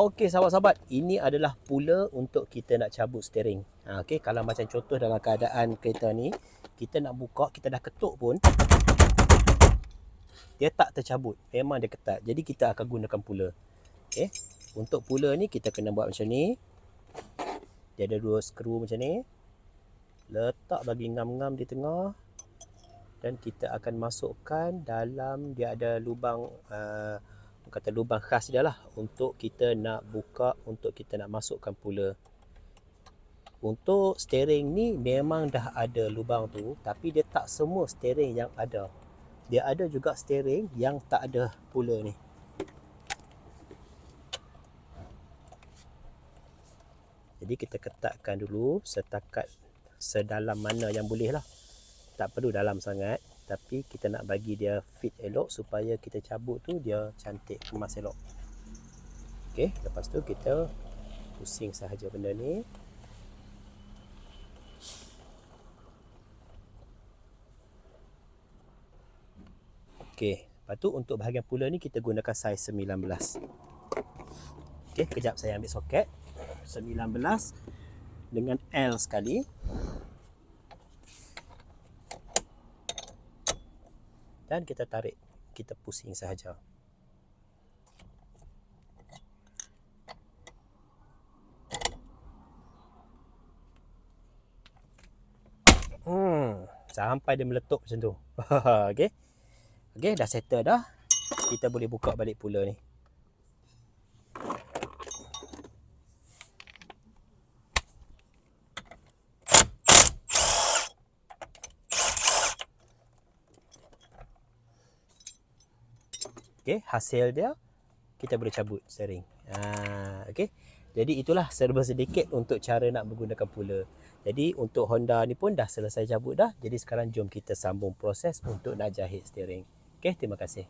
Okey sahabat-sahabat, ini adalah pula untuk kita nak cabut steering. Okey, kalau macam contoh dalam keadaan kereta ni, kita nak buka, kita dah ketuk pun dia tak tercabut. Memang dia ketat. Jadi kita akan gunakan pula. Okey. Untuk pula ni kita kena buat macam ni. Dia ada 2 skru macam ni. Letak bagi ngam-ngam di tengah. Dan kita akan masukkan dalam, dia ada lubang kata lubang khas dia lah untuk kita nak buka, untuk kita nak masukkan pula. Untuk steering ni memang dah ada lubang tu, tapi dia tak semua steering yang ada. Dia ada juga steering yang tak ada pula ni. Jadi kita ketatkan dulu setakat sedalam mana yang boleh lah. Tak perlu dalam sangat, tapi kita nak bagi dia fit elok supaya kita cabut tu dia cantik, kemas elok. Okey, lepas tu kita pusing sahaja benda ni. Okey, lepas tu untuk bahagian pula ni kita gunakan saiz 19. Okey, kejap saya ambil soket. 19 dengan L sekali. Dan kita tarik, kita pusing sahaja. Sampai dia meletup macam tu. Okey. Okey, dah settle dah. Kita boleh buka balik pula ni. Okey, hasil dia kita boleh cabut steering. Okey. Jadi itulah serba sedikit untuk cara nak menggunakan pula. Jadi untuk Honda ni pun dah selesai cabut dah. Jadi sekarang jom kita sambung proses untuk nak jahit steering. Okey, terima kasih.